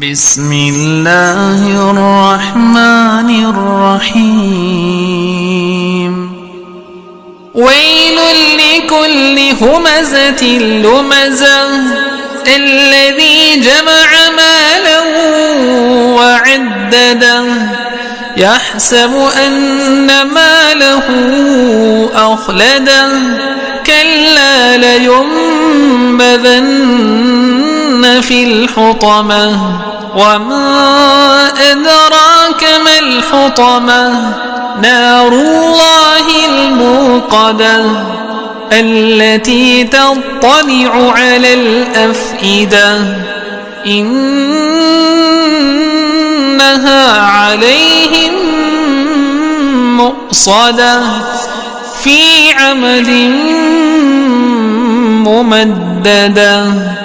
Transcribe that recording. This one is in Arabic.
بسم الله الرحمن الرحيم ويل لكل همزة لمزة الذي جمع مالا وعدده يحسب أن ماله أخلده كلا لينبذن في الحطمة وما أدراك ما الحطمة نار الله الموقدة التي تطلع على الأفئدة إنها عليهم مؤصدة في عمد ممددة.